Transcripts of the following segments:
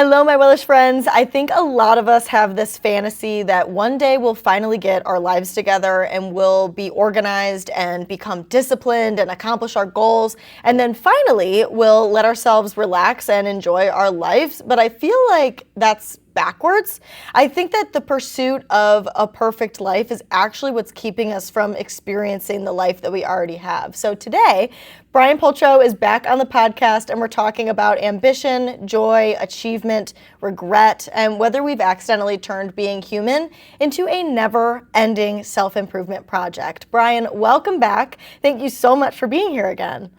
Hello, my Wellish friends. I think a lot of us have this fantasy that one day we'll finally get our lives together and we'll be organized and become disciplined and accomplish our goals. And then finally, we'll let ourselves relax and enjoy our lives. But I feel like that's backwards. I think that the pursuit of a perfect life is actually what's keeping us from experiencing the life that we already have. So today, Brian Pultro is back on the podcast and we're talking about ambition, joy, achievement, regret, and whether we've accidentally turned being human into a never-ending self-improvement project. Brian, welcome back. Thank you so much for being here again.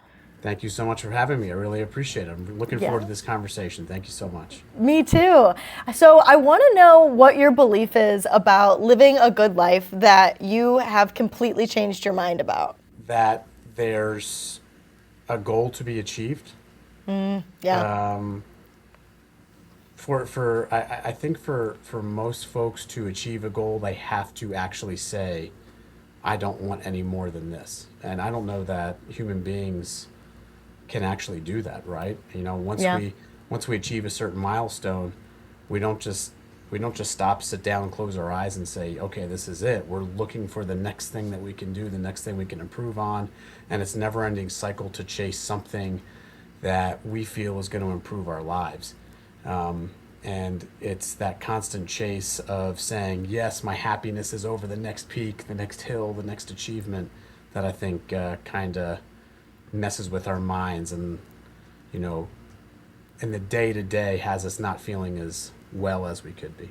Thank you so much for having me. I really appreciate it. I'm looking forward to this conversation. Thank you so much. Me too. So I want to know what your belief is about living a good life that you have completely changed your mind about. That there's a goal to be achieved. Yeah. I think for most folks to achieve a goal, they have to actually say, I don't want any more than this. And I don't know that human beings can actually do that, right? You know, once we achieve a certain milestone, we don't just stop, sit down, close our eyes and say, okay, this is it. We're looking for the next thing that we can do, the next thing we can improve on, and it's never-ending cycle to chase something that we feel is going to improve our lives. And it's that constant chase of saying, yes, my happiness is over the next peak, the next hill, the next achievement, that I think kind of messes with our minds and, you know, in the day-to-day has us not feeling as well as we could be.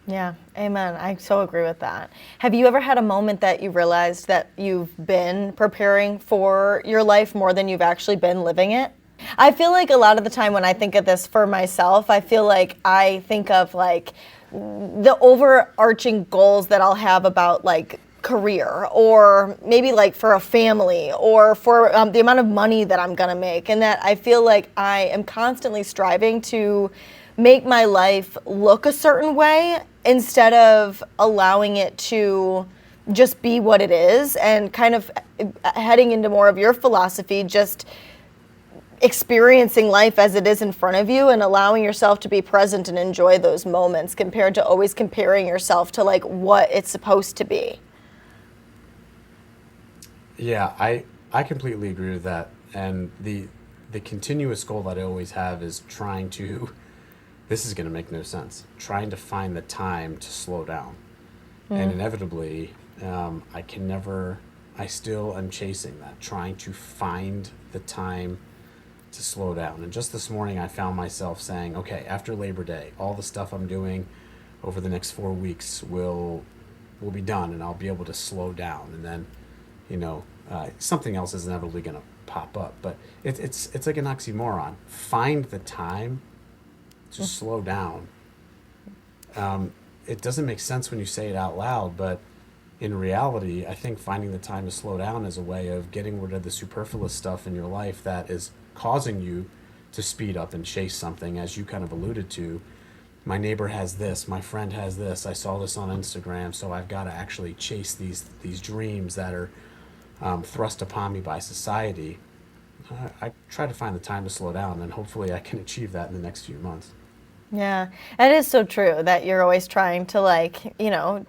Yeah, amen. I so agree with that. Have you ever had a moment that you realized that you've been preparing for your life more than you've actually been living it? I feel like a lot of the time when I think of this for myself, I feel like I think of like the overarching goals that I'll have about like career or maybe like for a family or for the amount of money that I'm gonna make, and that I feel like I am constantly striving to make my life look a certain way instead of allowing it to just be what it is, and kind of heading into more of your philosophy, just experiencing life as it is in front of you and allowing yourself to be present and enjoy those moments compared to always comparing yourself to like what it's supposed to be. Yeah, I completely agree with that. And the continuous goal that I always have is trying to, this is going to make no sense, trying to find the time to slow down. And inevitably, I still am chasing that, trying to find the time to slow down. And just this morning, I found myself saying, okay, after Labor Day, all the stuff I'm doing over the next 4 weeks will be done, and I'll be able to slow down. And then, you know, something else is inevitably going to pop up. But it's like an oxymoron. Find the time to slow down. It doesn't make sense when you say it out loud, but in reality, I think finding the time to slow down is a way of getting rid of the superfluous stuff in your life that is causing you to speed up and chase something, as you kind of alluded to. My neighbor has this, my friend has this, I saw this on Instagram, so I've got to actually chase these dreams that are thrust upon me by society. I try to find the time to slow down, and hopefully I can achieve that in the next few months. Yeah, it is so true that you're always trying to like, you know,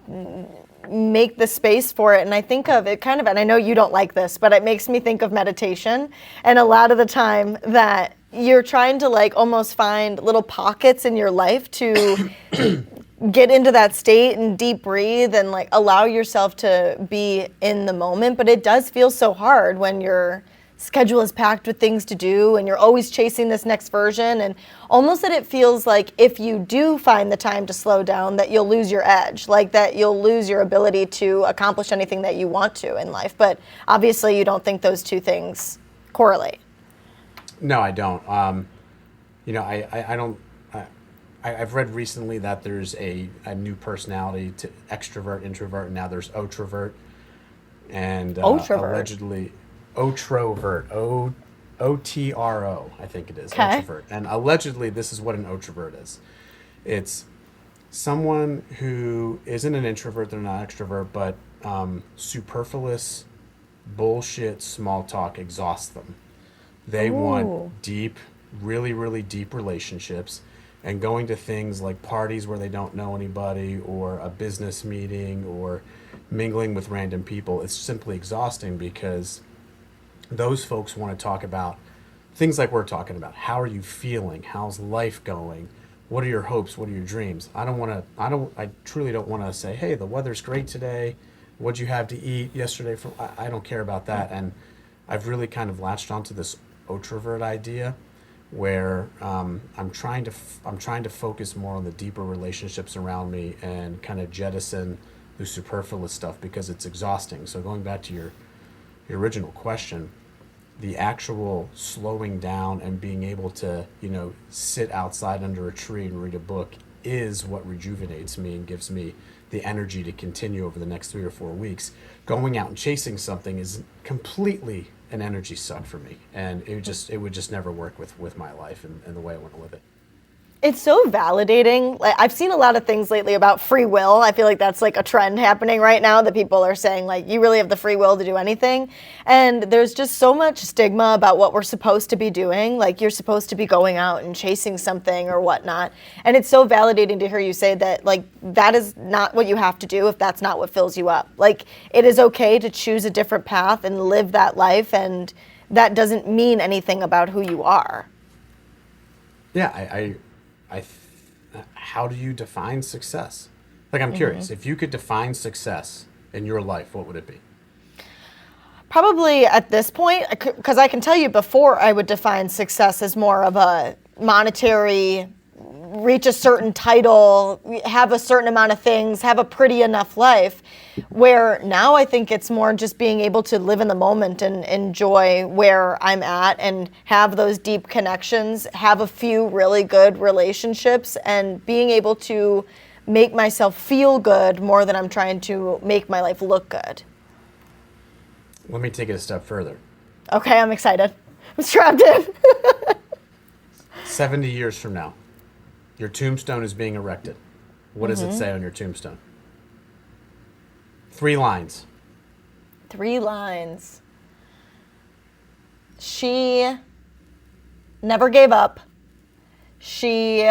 make the space for it. And I think of it kind of, and I know you don't like this, but it makes me think of meditation. And a lot of the time that you're trying to like almost find little pockets in your life to get into that state and deep breathe and like allow yourself to be in the moment. But it does feel so hard when your schedule is packed with things to do and you're always chasing this next version, and almost that it feels like if you do find the time to slow down that you'll lose your edge, like that you'll lose your ability to accomplish anything that you want to in life. But obviously you don't think those two things correlate. No, I don't. You know, I don't. I've read recently that there's a new personality to extrovert, introvert, and now there's otrovert, and allegedly otrovert, O-T-R-O, I think it is, Okay. otrovert, and allegedly this is what an otrovert is. It's someone who isn't an introvert, they're not extrovert, but superfluous bullshit small talk exhausts them. They Ooh. want deep, really, really deep relationships. and going to things like parties where they don't know anybody, or a business meeting, or mingling with random people, it's simply exhausting because those folks want to talk about things like we're talking about. How are you feeling? How's life going? What are your hopes? What are your dreams? I truly don't want to say, hey, the weather's great today. What'd you have to eat yesterday? I don't care about that. And I've really kind of latched onto this introvert idea where I'm trying to focus more on the deeper relationships around me and kind of jettison the superfluous stuff because it's exhausting. So going back to your original question, the actual slowing down and being able to, sit outside under a tree and read a book is what rejuvenates me and gives me the energy to continue over the next 3 or 4 weeks. Going out and chasing something is completely an energy suck for me, and it would just never work with my life and the way I want to live it. It's so validating. Like, I've seen a lot of things lately about free will. I feel like that's like a trend happening right now, that people are saying like, you really have the free will to do anything. And there's just so much stigma about what we're supposed to be doing. Like, you're supposed to be going out and chasing something or whatnot. And it's so validating to hear you say that, like, that is not what you have to do if that's not what fills you up. Like, it is okay to choose a different path and live that life, and that doesn't mean anything about who you are. Yeah, how do you define success? Like, I'm curious, if you could define success in your life, what would it be? Probably at this point, because I can tell you before, I would define success as more of a monetary, reach a certain title, have a certain amount of things, have a pretty enough life. Where now I think it's more just being able to live in the moment and enjoy where I'm at and have those deep connections, have a few really good relationships, and being able to make myself feel good more than I'm trying to make my life look good. Let me take it a step further. Okay, I'm excited. I'm strapped in. 70 years from now, your tombstone is being erected. What does it say on your tombstone? 3 lines. 3 lines. She never gave up. She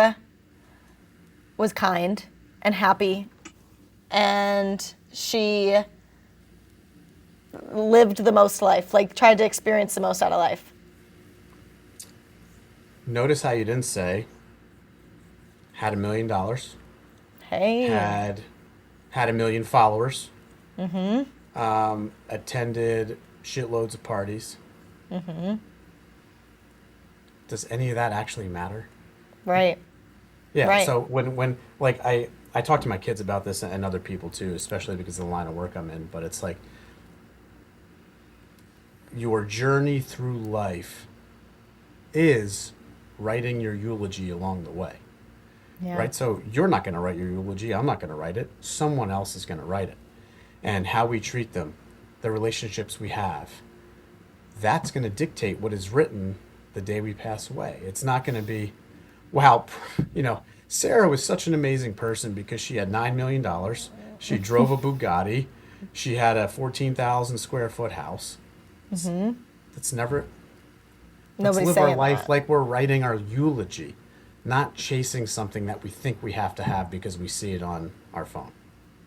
was kind and happy. And she lived the most life, like tried to experience the most out of life. Notice how you didn't say had $1 million, Hey. had 1 million followers, attended shitloads of parties. Does any of that actually matter? Right. Yeah. Right. So when like I talk to my kids about this and other people too, especially because of the line of work I'm in, but it's like your journey through life is writing your eulogy along the way. Yeah. Right? So you're not going to write your eulogy. I'm not going to write it. Someone else is going to write it. And how we treat them, the relationships we have, that's going to dictate what is written the day we pass away. It's not going to be, wow, Sarah was such an amazing person because she had $9 million. She drove a Bugatti. She had a 14,000 square foot house. That's never, let's Nobody's live our saying life that. like we're writing our eulogy, not chasing something that we think we have to have because we see it on our phone.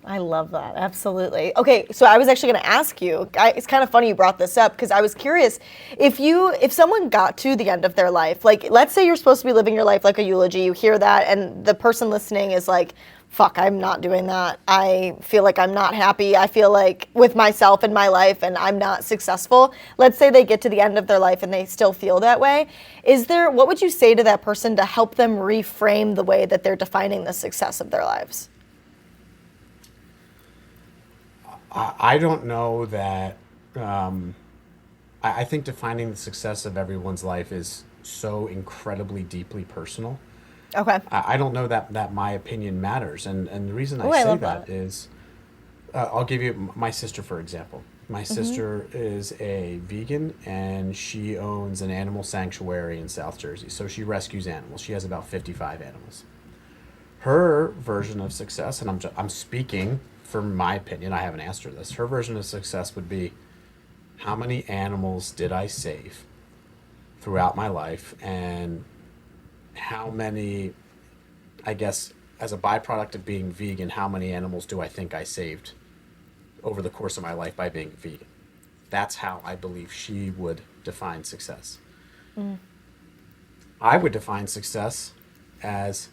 I love that. Absolutely. Okay, so I was actually going to ask you. It's kind of funny you brought this up because I was curious if someone got to the end of their life, like let's say you're supposed to be living your life like a eulogy, you hear that, and the person listening is like, "Fuck, I'm not doing that. I feel like I'm not happy. I feel like with myself and my life, and I'm not successful." Let's say they get to the end of their life and they still feel that way. What would you say to that person to help them reframe the way that they're defining the success of their lives? I don't know that. I think defining the success of everyone's life is so incredibly deeply personal. Okay. I don't know that my opinion matters. And the reason Oh, I I say love that that. is I'll give you my sister, for example. My sister is a vegan and she owns an animal sanctuary in South Jersey. So she rescues animals. She has about 55 animals. Her version of success, and I'm speaking from my opinion, I haven't asked her this. Her version of success would be how many animals did I save throughout my life, and how many I guess, as a byproduct of being vegan, how many animals do I think I saved over the course of my life by being vegan? That's how I believe she would define success. I would define success as,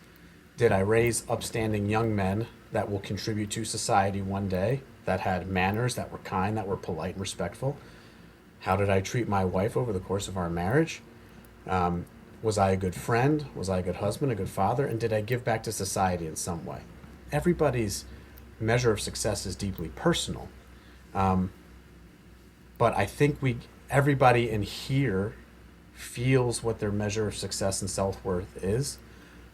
did I raise upstanding young men that will contribute to society one day, that had manners, that were kind, that were polite and respectful? How did I treat my wife over the course of our marriage? Was I a good friend? Was I a good husband, a good father? And did I give back to society in some way? Everybody's measure of success is deeply personal. But I think everybody in here feels what their measure of success and self-worth is.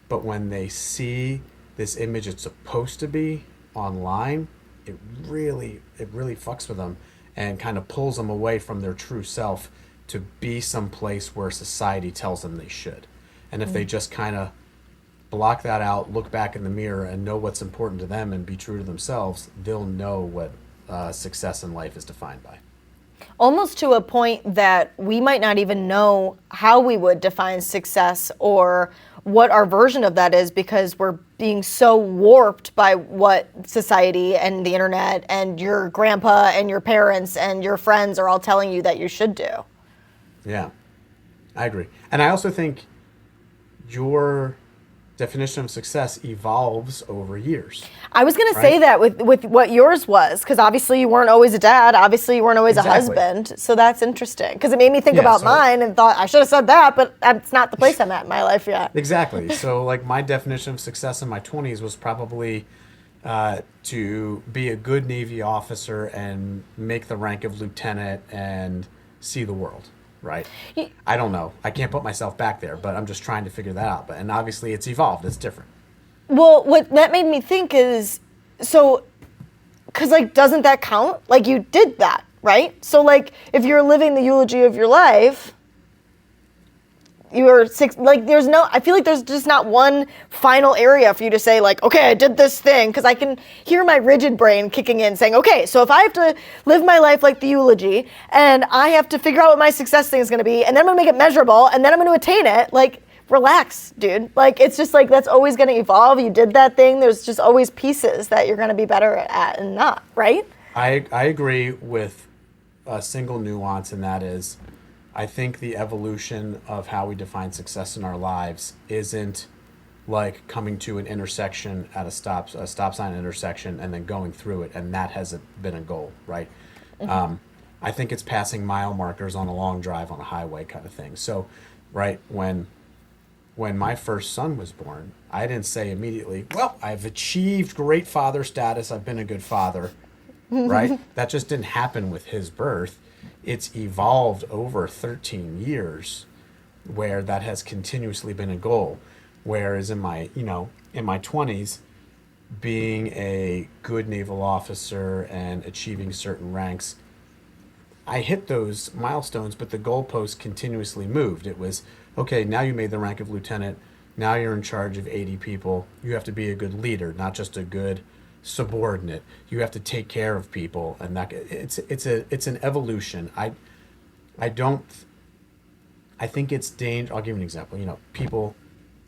But when they see this image it's supposed to be online, it really fucks with them and kind of pulls them away from their true self to be someplace where society tells them they should. And if they just kind of block that out, look back in the mirror and know what's important to them and be true to themselves, they'll know what success in life is defined by. Almost to a point that we might not even know how we would define success or what our version of that is, because we're being so warped by what society and the internet and your grandpa and your parents and your friends are all telling you that you should do. Yeah, I agree. And I also think your definition of success evolves over years. I was going to say that with what yours was, because obviously you weren't always a dad, obviously you weren't always a husband, so that's interesting, because it made me think about mine and thought I should have said that, but that's not the place I'm at in my life yet. Exactly. So like my definition of success in my 20s was probably to be a good Navy officer and make the rank of lieutenant and see the world. Right? I don't know. I can't put myself back there, but I'm just trying to figure that out. And obviously it's evolved. It's different. Well, what that made me think is, so, because like, doesn't that count? Like, you did that, right? So like, if you're living the eulogy of your life, you are there's no, I feel like there's just not one final area for you to say like, okay, I did this thing, because I can hear my rigid brain kicking in saying, okay, so if I have to live my life like the eulogy and I have to figure out what my success thing is going to be, and then I'm going to make it measurable, and then I'm going to attain it, like, relax, dude. Like, it's just like, that's always going to evolve. You did that thing. There's just always pieces that you're going to be better at and not, right? I agree with a single nuance, and that is, I think the evolution of how we define success in our lives isn't like coming to an intersection at a stop sign intersection and then going through it, and that hasn't been a goal, right? Mm-hmm. I think it's passing mile markers on a long drive on a highway kind of thing. So, right, when my first son was born, I didn't say immediately, well, I've achieved great father status, I've been a good father, right? That just didn't happen with his birth. It's evolved over 13 years where that has continuously been a goal. Whereas in my 20s, being a good naval officer and achieving certain ranks, I hit those milestones, but the goalpost continuously moved. It was, okay, now you made the rank of lieutenant. Now you're in charge of 80 people. You have to be a good leader, not just a good subordinate. You have to take care of people, and that it's an evolution. I think it's dangerous. I'll give you an example. People,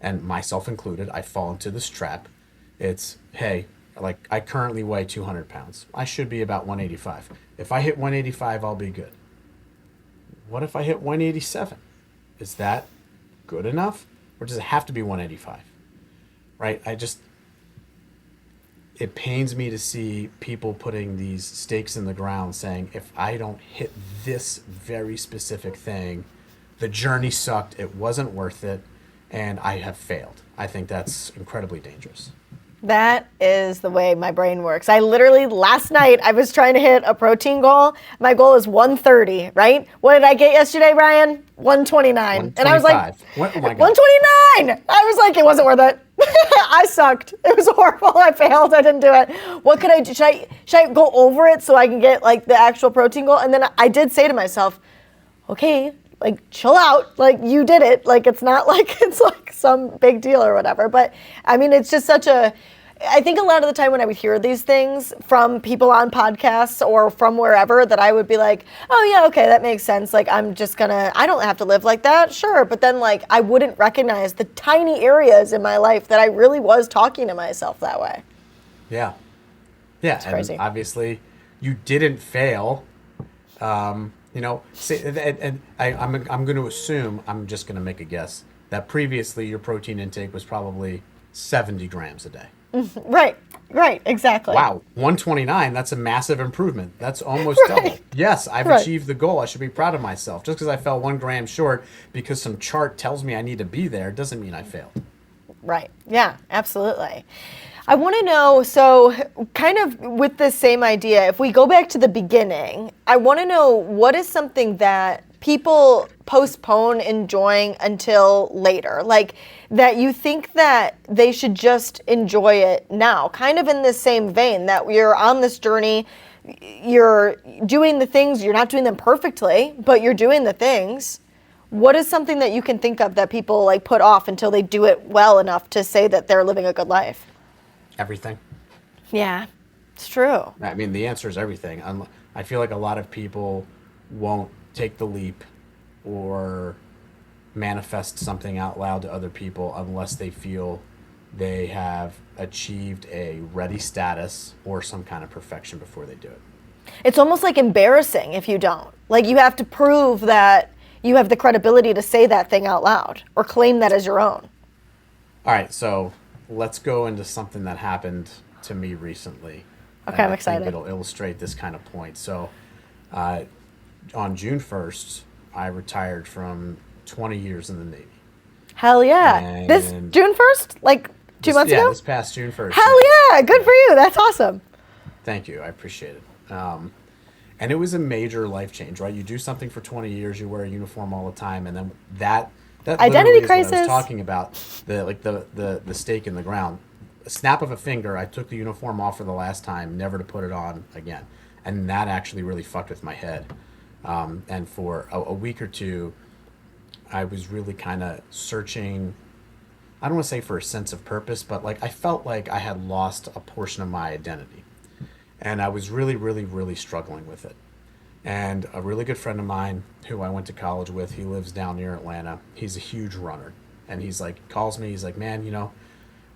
and myself included, I fall into this trap. It's, hey, like, I currently weigh 200 pounds. I should be about 185. If I hit 185, I'll be good. What if I hit 187? Is that good enough, or does it have to be 185? Right? It pains me to see people putting these stakes in the ground saying, if I don't hit this very specific thing, the journey sucked, it wasn't worth it, and I have failed. I think that's incredibly dangerous. That is the way my brain works. I literally, last night, I was trying to hit a protein goal. My goal is 130, right? What did I get yesterday, Brian? 129. And I was like, what? Oh my God. 129! I was like, it wasn't worth it. I sucked. It was horrible. I failed. I didn't do it. What could I do? Should I go over it so I can get like the actual protein goal? And then I did say to myself, okay, like, chill out. Like, you did it. Like, it's not like it's like some big deal or whatever. But I mean, it's just such a, I think a lot of the time when I would hear these things from people on podcasts or from wherever, that I would be like, oh yeah, okay, that makes sense. Like, I don't have to live like that, sure. But then, like, I wouldn't recognize the tiny areas in my life that I really was talking to myself that way. Yeah. Yeah. It's And crazy. obviously, you didn't fail. Say, I'm going to assume, I'm just going to make a guess, that previously your protein intake was probably 70 grams a day. Right, right, exactly. Wow, 129, that's a massive improvement. That's almost Right, double. Yes, I've right. achieved the goal. I should be proud of myself. Just because I fell 1 gram short because some chart tells me I need to be there doesn't mean I failed. Right. Yeah, absolutely. I want to know, so kind of with the same idea, if we go back to the beginning, I want to know, what is something that people postpone enjoying until later? Like, that you think that they should just enjoy it now, kind of in the same vein that you're on this journey, you're doing the things, you're not doing them perfectly, but you're doing the things. What is something that you can think of that people like put off until they do it well enough to say that they're living a good life? Everything. Yeah, it's true. I mean, the answer is everything. I feel like a lot of people won't take the leap or manifest something out loud to other people unless they feel they have achieved a ready status or some kind of perfection before they do it. It's almost like embarrassing if you don't. Like, you have to prove that you have the credibility to say that thing out loud or claim that as your own. All right, so let's go into something that happened to me recently, Okay, and I'm I think excited. it'll illustrate this kind of point. So, uh, on June 1st, I retired from 20 years in the Navy. Hell yeah. This And June 1st? Like 2 months ago? this past June 1st, Hell yeah. yeah. Good Yeah. for you. That's awesome. Thank you. I appreciate it. And it was a major life change, right? You do something for 20 years, you wear a uniform all the time, and then that Identity literally is what I was crisis. talking about, the stake in the ground. A snap of a finger, I took the uniform off for the last time, never to put it on again. And that actually really fucked with my head. And for a week or two, I was really kind of searching. I don't want to say for a sense of purpose, but like I felt like I had lost a portion of my identity. And I was really, really, really struggling with it. And a really good friend of mine who I went to college with, he lives down near Atlanta. He's a huge runner. And he's like, calls me, he's like, man,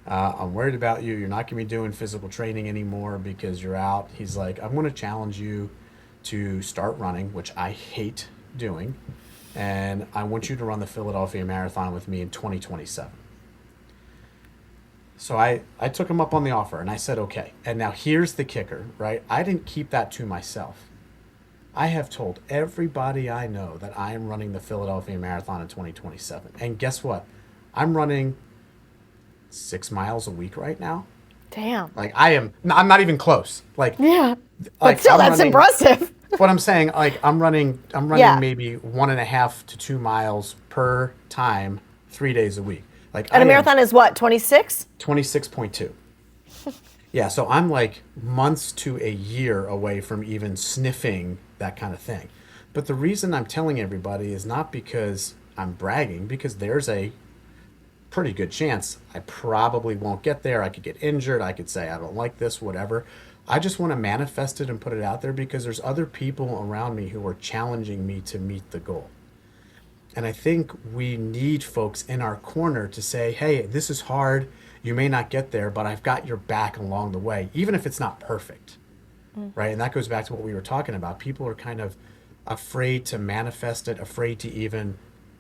I'm worried about you. You're not going to be doing physical training anymore because you're out. He's like, I'm going to challenge you to start running, which I hate doing. And I want you to run the Philadelphia Marathon with me in 2027. So I took him up on the offer and I said, okay. And now here's the kicker, right? I didn't keep that to myself. I have told everybody I know that I am running the Philadelphia Marathon in 2027. And guess what? I'm running 6 miles a week right now. Damn. Like I'm not even close. Yeah. But Like still, I'm that's running, impressive. what I'm saying, like I'm running Yeah. maybe 1.5 to 2 miles per time, 3 days a week. Like I And a am marathon is what, 26? 26.2. Yeah, so I'm like months to a year away from even sniffing that kind of thing. But the reason I'm telling everybody is not because I'm bragging, because there's a pretty good chance I probably won't get there. I could get injured. I could say I don't like this, whatever. I just want to manifest it and put it out there because there's other people around me who are challenging me to meet the goal. And I think we need folks in our corner to say, hey, this is hard. You may not get there, but I've got your back along the way, even if it's not perfect. Right. And that goes back to what we were talking about. People are kind of afraid to manifest it, afraid to even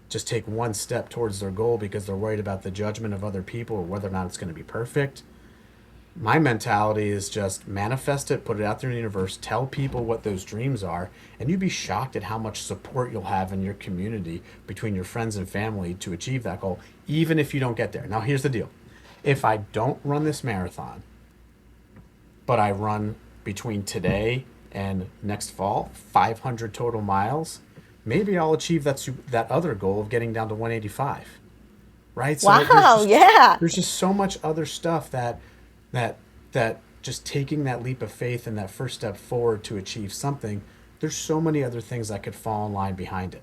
just take one step towards their goal because they're worried about the judgment of other people or whether or not it's going to be perfect. My mentality is just manifest it, put it out there in the universe, tell people what those dreams are, and you'd be shocked at how much support you'll have in your community between your friends and family to achieve that goal, even if you don't get there. Now, here's the deal. If I don't run this marathon, but I run between today and next fall, 500 total miles, maybe I'll achieve that other goal of getting down to 185. Right? So Wow, yeah. there's just so much other stuff that that just taking that leap of faith and that first step forward to achieve something, there's so many other things that could fall in line behind it.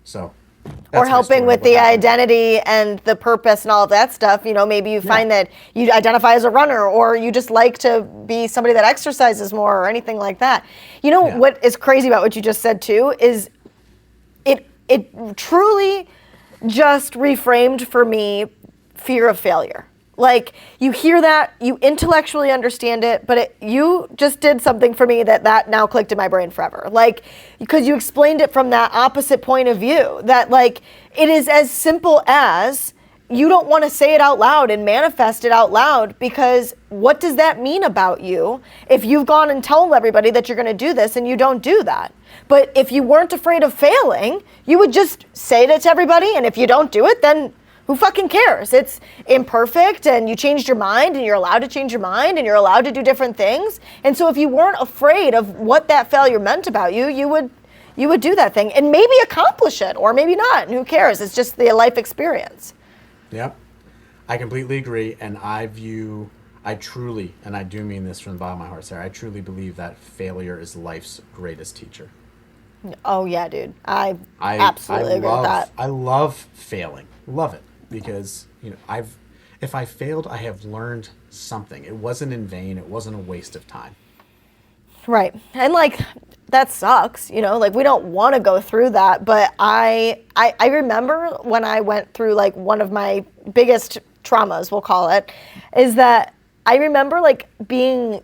So Or That's my helping story of with what the happened. identity and the purpose and all of that stuff. Maybe you Yeah. find that you identify as a runner, or you just like to be somebody that exercises more, or anything like that. Yeah. What is crazy about what you just said too is it truly just reframed for me fear of failure. Like, you hear that, you intellectually understand it, but you just did something for me that now clicked in my brain forever. Like, because you explained it from that opposite point of view, that like it is as simple as you don't want to say it out loud and manifest it out loud, because what does that mean about you if you've gone and told everybody that you're going to do this and you don't do that? But if you weren't afraid of failing, you would just say it to everybody, and if you don't do it, then who fucking cares? It's imperfect, and you changed your mind, and you're allowed to change your mind, and you're allowed to do different things. And so if you weren't afraid of what that failure meant about you, you would do that thing and maybe accomplish it, or maybe not, and who cares? It's just the life experience. Yep. I completely agree. And I truly, and I do mean this from the bottom of my heart, Sarah, I truly believe that failure is life's greatest teacher. Oh yeah, dude. I I absolutely agree with that. I love failing. Love it. Because, if I failed, I have learned something. It wasn't in vain. It wasn't a waste of time. Right. And like, that sucks, like, we don't want to go through that, but I remember when I went through like one of my biggest traumas, we'll call it, is that I remember like being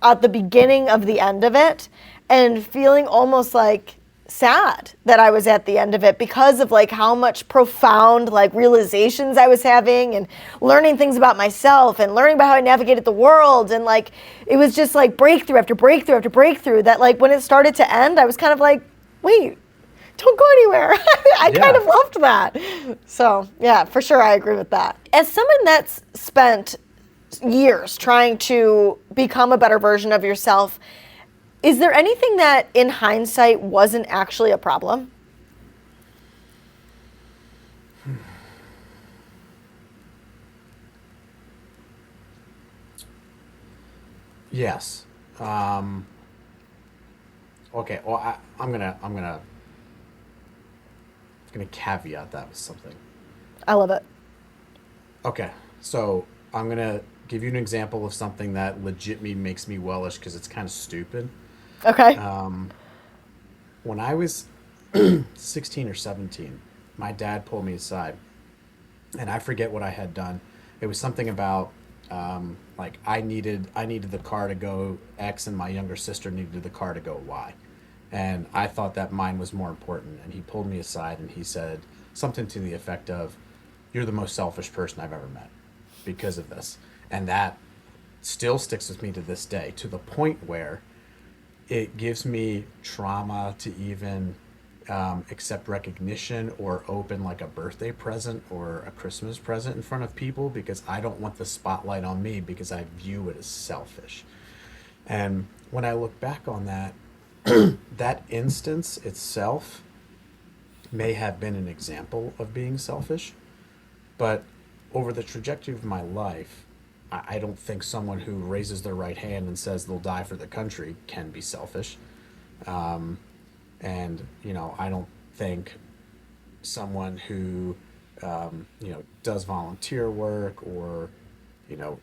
at the beginning of the end of it and feeling almost like sad that I was at the end of it, because of like how much profound like realizations I was having, and learning things about myself, and learning about how I navigated the world, and like it was just like breakthrough after breakthrough after breakthrough, that like when it started to end, I was kind of like, wait, don't go anywhere. I kind Yeah. of loved that. So yeah, for sure, I agree with that. As someone that's spent years trying to become a better version of yourself, is there anything that in hindsight wasn't actually a problem? Yes. Okay. Well, I'm gonna caveat that with something. I love it. Okay. So I'm gonna give you an example of something that legit makes me Wellish because it's kind of stupid. Okay. When I was 16 or 17, my dad pulled me aside, and I forget what I had done. It was something about like I needed the car to go X, and my younger sister needed the car to go Y, and I thought that mine was more important. And he pulled me aside and he said something to the effect of, "You're the most selfish person I've ever met because of this," and that still sticks with me to this day, to the point where it gives me trauma to even accept recognition or open like a birthday present or a Christmas present in front of people, because I don't want the spotlight on me, because I view it as selfish. And when I look back on that, that instance itself may have been an example of being selfish, but over the trajectory of my life, I don't think someone who raises their right hand and says they'll die for the country can be selfish. And, I don't think someone who, does volunteer work or,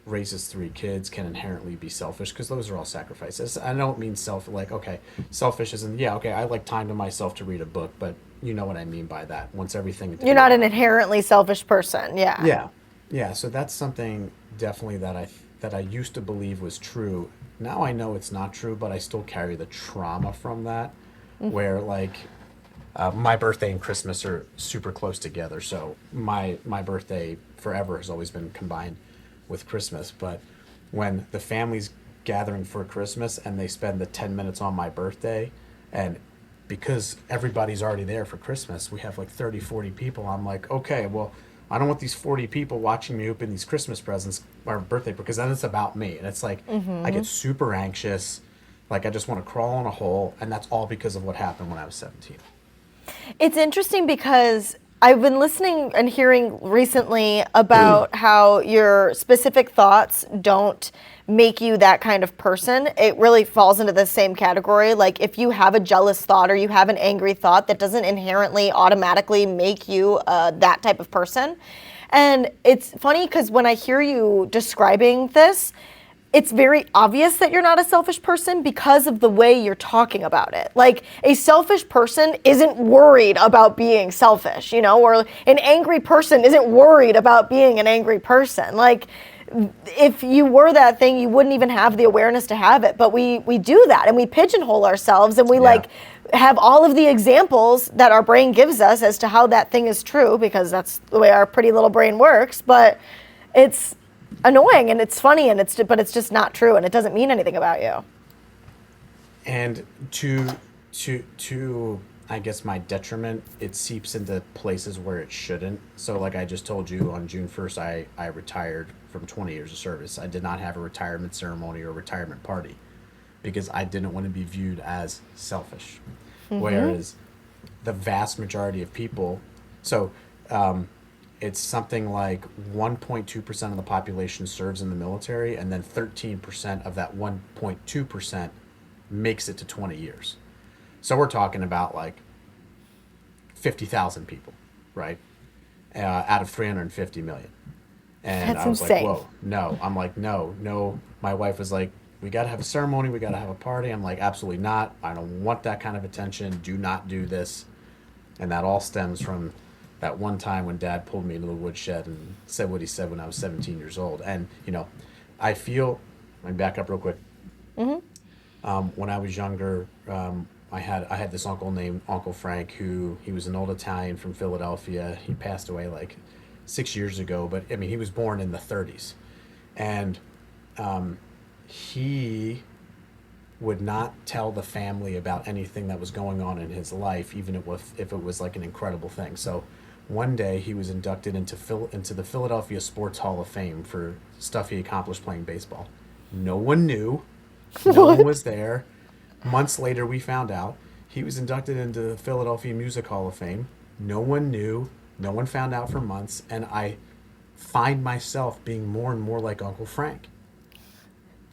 raises 3 kids can inherently be selfish, because those are all sacrifices. I don't mean selfish as in, yeah, okay, I like time to myself to read a book, but you know what I mean by that. Once everything to You're be not an about. inherently selfish person. Yeah. Yeah, yeah. So that's something definitely that I used to believe was true. Now I know it's not true, but I still carry the trauma from that, where like my birthday and Christmas are super close together. So my birthday forever has always been combined with Christmas. But when the family's gathering for Christmas and they spend the 10 minutes on my birthday, and because everybody's already there for Christmas, we have like 30, 40 people. I'm like, okay, well, I don't want these 40 people watching me open these Christmas presents or birthday, because then it's about me. And it's like, I get super anxious. Like, I just want to crawl in a hole. And that's all because of what happened when I was 17. It's interesting because I've been listening and hearing recently about how your specific thoughts don't make you that kind of person. It really falls into the same category. Like if you have a jealous thought or you have an angry thought, that doesn't inherently automatically make you that type of person. And it's funny because when I hear you describing this, it's very obvious that you're not a selfish person because of the way you're talking about it. Like a selfish person isn't worried about being selfish, or an angry person isn't worried about being an angry person. Like if you were that thing, you wouldn't even have the awareness to have it. But we do that and we pigeonhole ourselves and we have all of the examples that our brain gives us as to how that thing is true because that's the way our pretty little brain works. But it's annoying and it's funny but it's just not true and it doesn't mean anything about you. And to I guess my detriment, it seeps into places where it shouldn't. So like I just told you, on June 1st, I retired from 20 years of service. I did not have a retirement ceremony or retirement party because I didn't want to be viewed as selfish. Whereas the vast majority of people, it's something like 1.2% of the population serves in the military, and then 13% of that 1.2% makes it to 20 years. So we're talking about like 50,000 people, right? Out of 350 million. And That's I was insane. like, whoa, no. I'm like, no. My wife was like, we got to have a ceremony. We got to have a party. I'm like, absolutely not. I don't want that kind of attention. Do not do this. And that all stems from that one time when Dad pulled me into the woodshed and said what he said when I was 17 years old. And, I feel, let me back up real quick. When I was younger, I had this uncle named Uncle Frank he was an old Italian from Philadelphia. He passed away like 6 years ago, but I mean, he was born in the 30s. And he would not tell the family about anything that was going on in his life, even if it was like an incredible thing. So one day he was inducted into the Philadelphia Sports Hall of Fame for stuff he accomplished playing baseball. No one knew. No one was there. Months later, we found out he was inducted into the Philadelphia Music Hall of Fame. No one knew. No one found out for months. And I find myself being more and more like Uncle Frank.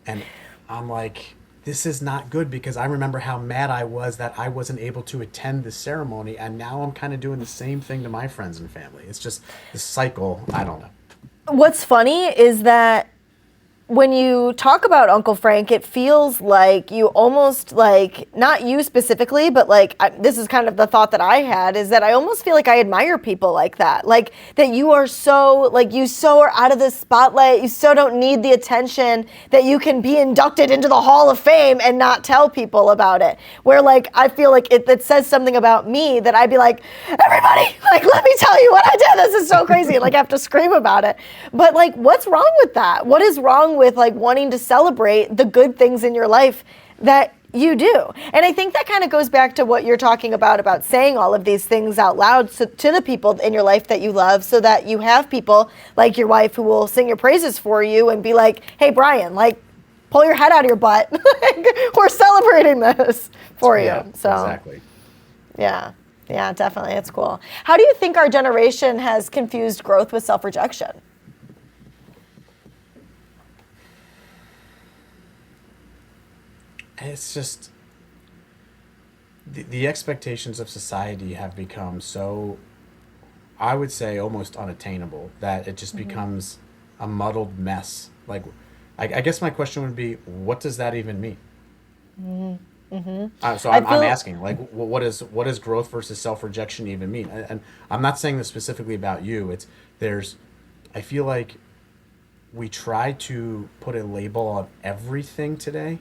And I'm like, this is not good because I remember how mad I was that I wasn't able to attend the ceremony. And now I'm kind of doing the same thing to my friends and family. It's just the cycle. I don't know. What's funny is that when you talk about Uncle Frank, it feels like you almost like, not you specifically, but like this is kind of the thought that I had, is that I almost feel like I admire people like that. Like that you are so, like you so are out of the spotlight, you so don't need the attention that you can be inducted into the Hall of Fame and not tell people about it. Where like, I feel like it says something about me that I'd be like, everybody, like let me tell you what I did, this is so crazy, and like I have to scream about it. But like, what's wrong with that? What is wrong with like wanting to celebrate the good things in your life that you do? And I think that kind of goes back to what you're talking about saying all of these things out loud to the people in your life that you love, so that you have people like your wife who will sing your praises for you and be like, hey, Brian, like pull your head out of your butt. We're celebrating this for you. So exactly. Yeah, definitely. It's cool. How do you think our generation has confused growth with self-rejection? It's just the expectations of society have become so, I would say, almost unattainable, that it just becomes a muddled mess. Like, I guess my question would be, what does that even mean? So I'm asking, like, what does growth versus self-rejection even mean? And I'm not saying this specifically about you. I feel like we try to put a label on everything today.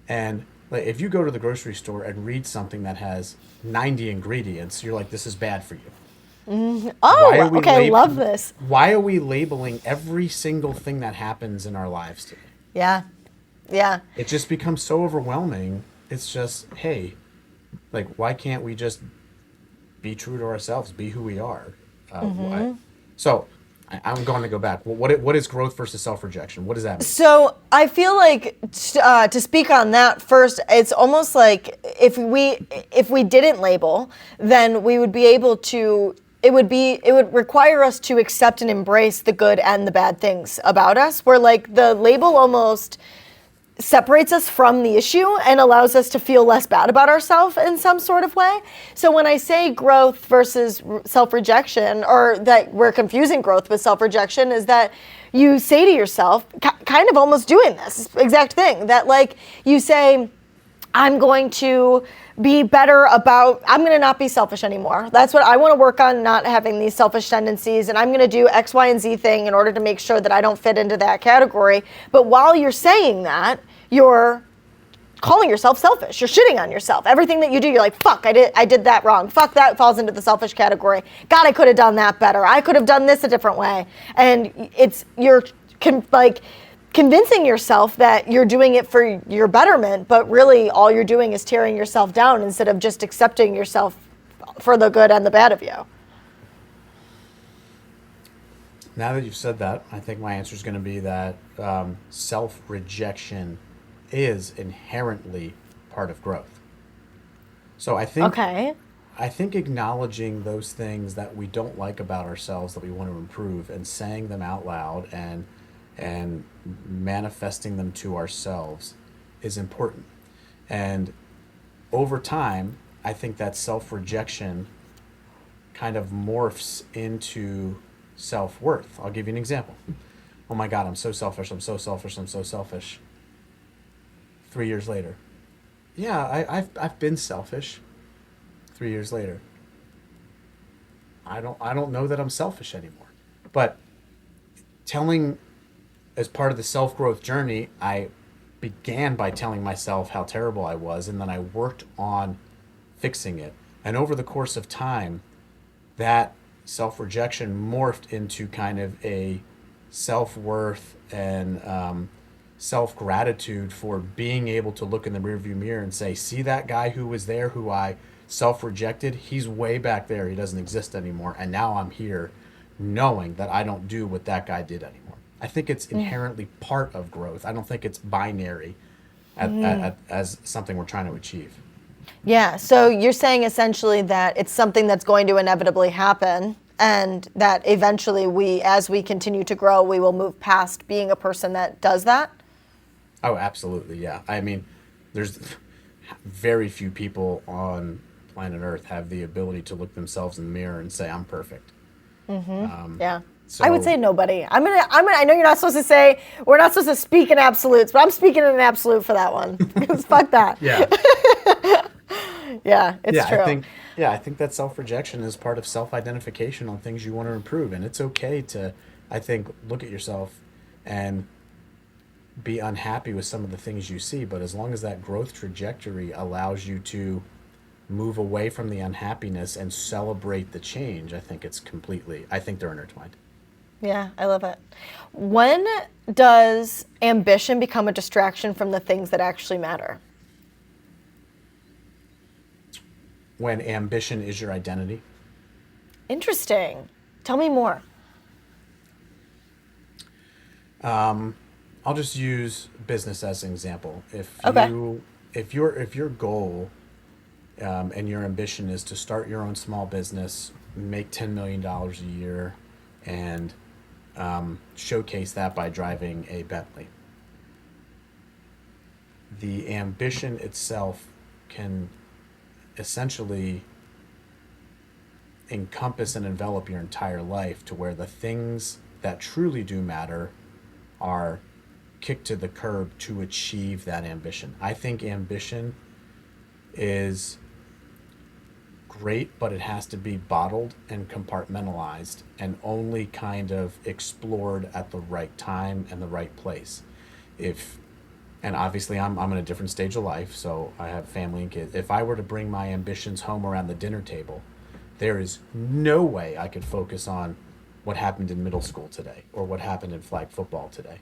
And like, if you go to the grocery store and read something that has 90 ingredients, you're like, this is bad for you. Oh, okay, I love this. Why are we labeling every single thing that happens in our lives today? Yeah. It just becomes so overwhelming. It's just, hey, like, why can't we just be true to ourselves, be who we are? I'm going to go back. What is growth versus self-rejection? What does that mean? So I feel like to speak on that first, it's almost like if we didn't label, then we would be able to it would require us to accept and embrace the good and the bad things about us, where like the label almost separates us from the issue and allows us to feel less bad about ourselves in some sort of way. So when I say growth versus self-rejection, or that we're confusing growth with self-rejection, is that you say to yourself, kind of almost doing this exact thing, that like you say, I'm going to be better about, I'm going to not be selfish anymore. That's what I want to work on, not having these selfish tendencies. And I'm going to do X, Y, and Z thing in order to make sure that I don't fit into that category. But while you're saying that, you're calling yourself selfish. You're shitting on yourself. Everything that you do, you're like, fuck, I did that wrong. Fuck, that falls into the selfish category. God, I could have done that better. I could have done this a different way. And you're convincing yourself that you're doing it for your betterment, but really all you're doing is tearing yourself down instead of just accepting yourself for the good and the bad of you. Now that you've said that, I think my answer is going to be that self-rejection is inherently part of growth. So Okay. I think acknowledging those things that we don't like about ourselves that we want to improve and saying them out loud and manifesting them to ourselves is important. And over time, I think that self-rejection kind of morphs into self-worth. I'll give you an example. Oh my God, I'm so selfish, I'm so selfish, I'm so selfish. 3 years later. Yeah, I've been selfish. 3 years later. I don't know that I'm selfish anymore. But telling as part of the self-growth journey, I began by telling myself how terrible I was, and then I worked on fixing it. And over the course of time, that self-rejection morphed into kind of a self-worth and self-gratitude for being able to look in the rearview mirror and say, see that guy who was there who I self-rejected? He's way back there. He doesn't exist anymore. And now I'm here knowing that I don't do what that guy did anymore. I think it's inherently part of growth. I don't think it's binary as something we're trying to achieve. Yeah, so you're saying essentially that it's something that's going to inevitably happen, and that eventually as we continue to grow, we will move past being a person that does that? Oh, absolutely, yeah. I mean, there's very few people on planet Earth have the ability to look themselves in the mirror and say, I'm perfect. Yeah. So, I would say nobody. I know you're not supposed to say, we're not supposed to speak in absolutes, but I'm speaking in an absolute for that one. Because fuck that. Yeah. Yeah, it's true. I think that self-rejection is part of self-identification on things you want to improve. And it's okay to, I think, look at yourself and be unhappy with some of the things you see. But as long as that growth trajectory allows you to move away from the unhappiness and celebrate the change, I think they're intertwined. Yeah, I love it. When does ambition become a distraction from the things that actually matter? When ambition is your identity. Interesting. Tell me more. I'll just use business as an example. Okay. If your goal and your ambition is to start your own small business, make $10 million a year, and showcase that by driving a Bentley, the ambition itself can essentially encompass and envelop your entire life to where the things that truly do matter are kicked to the curb to achieve that ambition. I think ambition is great, but it has to be bottled and compartmentalized and only kind of explored at the right time and the right place. And obviously I'm in a different stage of life, so I have family and kids. If I were to bring my ambitions home around the dinner table, there is no way I could focus on what happened in middle school today or what happened in flag football today,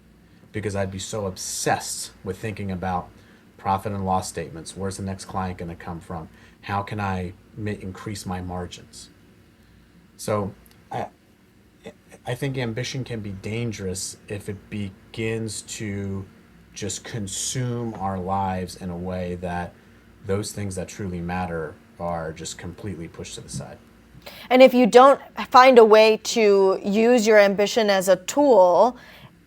because I'd be so obsessed with thinking about profit and loss statements. Where's the next client going to come from? How can I increase my margins? So I think ambition can be dangerous if it begins to just consume our lives in a way that those things that truly matter are just completely pushed to the side. And if you don't find a way to use your ambition as a tool,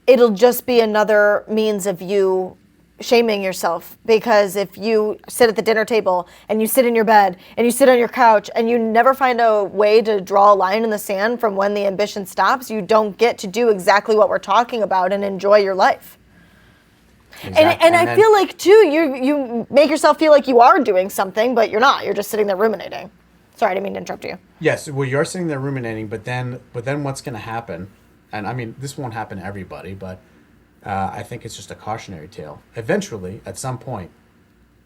it'll just be another means of you shaming yourself. Because if you sit at the dinner table and you sit in your bed and you sit on your couch and you never find a way to draw a line in the sand from when the ambition stops, you don't get to do exactly what we're talking about and enjoy your life. Exactly. And I feel like too, you make yourself feel like you are doing something, but you're not. You're just sitting there ruminating. Sorry, I didn't mean to interrupt you. Yes, well, you're sitting there ruminating, but then what's going to happen? And I mean, this won't happen to everybody, but I think it's just a cautionary tale. Eventually, at some point,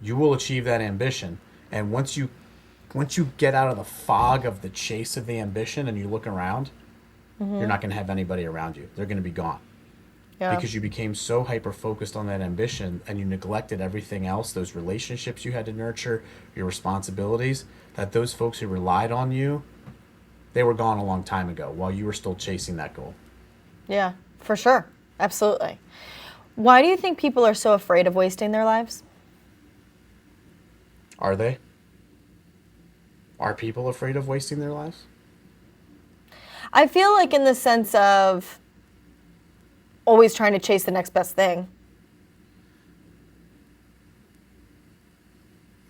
you will achieve that ambition, and once you get out of the fog of the chase of the ambition and you look around, you're not going to have anybody around you. They're going to be gone. Yeah. Because you became so hyper focused on that ambition and you neglected everything else, those relationships you had to nurture, your responsibilities, that those folks who relied on you, they were gone a long time ago while you were still chasing that goal. Yeah, for sure. Absolutely. Why do you think people are so afraid of wasting their lives? Are they? Are people afraid of wasting their lives? I feel like in the sense of always trying to chase the next best thing.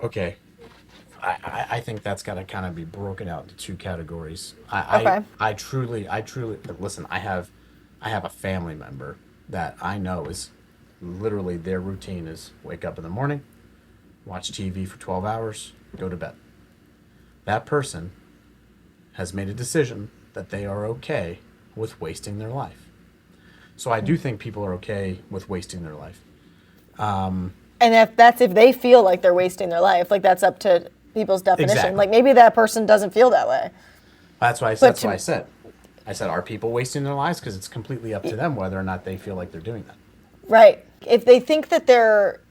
Okay. I think that's got to kind of be broken out into two categories. Okay. I truly, listen, I have a family member that I know is literally their routine is wake up in the morning, watch TV for 12 hours, go to bed. That person has made a decision that they are okay with wasting their life. So I do think people are okay with wasting their life. And if they feel like they're wasting their life, like that's up to people's definition. Exactly. Like maybe that person doesn't feel that way. That's why I said. I said, are people wasting their lives? Because it's completely up to them whether or not they feel like they're doing that. Right. If they think that they're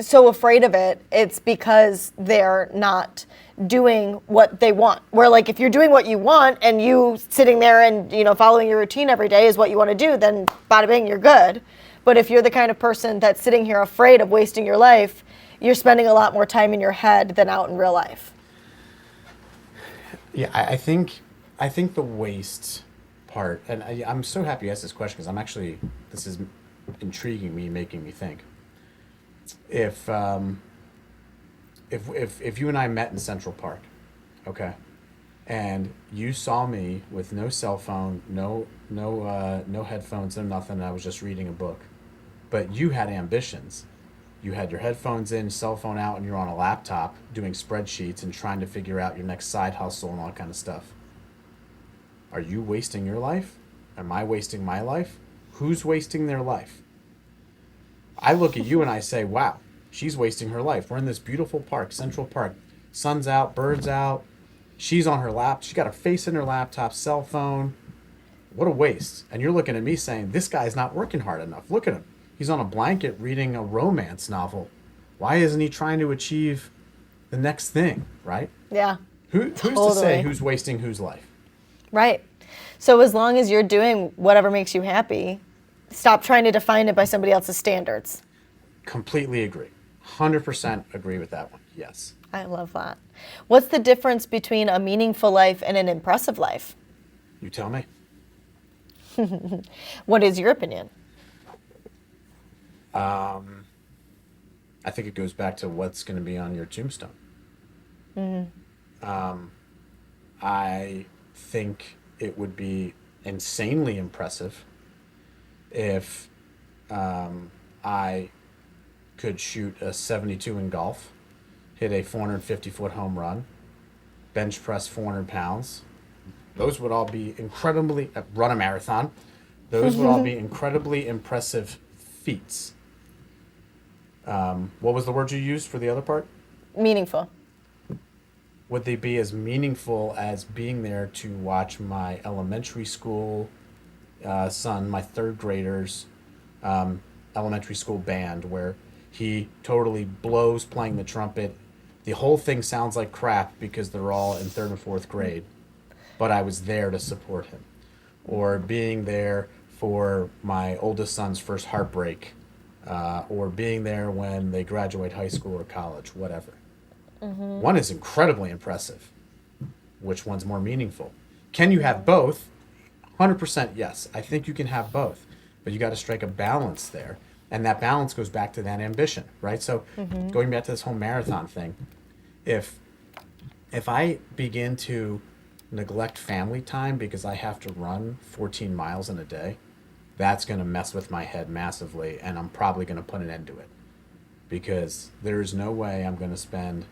so afraid of it, it's because they're not doing what they want. Where like if you're doing what you want and you sitting there and following your routine every day is what you want to do, then bada bing, you're good. But if you're the kind of person that's sitting here afraid of wasting your life, you're spending a lot more time in your head than out in real life. Yeah, I think the waste part, and I'm so happy you asked this question because this is intriguing me, making me think. If you and I met in Central Park, okay, and you saw me with no cell phone, no headphones, no nothing, and I was just reading a book, but you had ambitions. You had your headphones in, cell phone out, and you're on a laptop doing spreadsheets and trying to figure out your next side hustle and all that kind of stuff. Are you wasting your life? Am I wasting my life? Who's wasting their life? I look at you and I say, wow, she's wasting her life. We're in this beautiful park, Central Park. Sun's out, birds out. She's on her lap. She got her face in her laptop, cell phone. What a waste. And you're looking at me saying, this guy's not working hard enough. Look at him. He's on a blanket reading a romance novel. Why isn't he trying to achieve the next thing, right? Yeah. Who's to say who's wasting whose life? Right. So as long as you're doing whatever makes you happy, stop trying to define it by somebody else's standards. Completely agree. 100% agree with that one. Yes. I love that. What's the difference between a meaningful life and an impressive life? You tell me. What is your opinion? I think it goes back to what's going to be on your tombstone. I think it would be insanely impressive if I could shoot a 72 in golf, hit a 450-foot home run, bench press 400 pounds. Those would all be incredibly, run a marathon. Those would all be incredibly impressive feats. What was the word you used for the other part? Meaningful. Would they be as meaningful as being there to watch my elementary school son, my third graders, elementary school band, where he totally blows playing the trumpet. The whole thing sounds like crap because they're all in third and fourth grade, but I was there to support him. Or being there for my oldest son's first heartbreak, or being there when they graduate high school or college, whatever. One is incredibly impressive. Which one's more meaningful? Can you have both? 100% yes. I think you can have both, but you got to strike a balance there. And that balance goes back to that ambition, right? So going back to this whole marathon thing, if I begin to neglect family time because I have to run 14 miles in a day, that's going to mess with my head massively, and I'm probably going to put an end to it, because there is no way I'm going to spend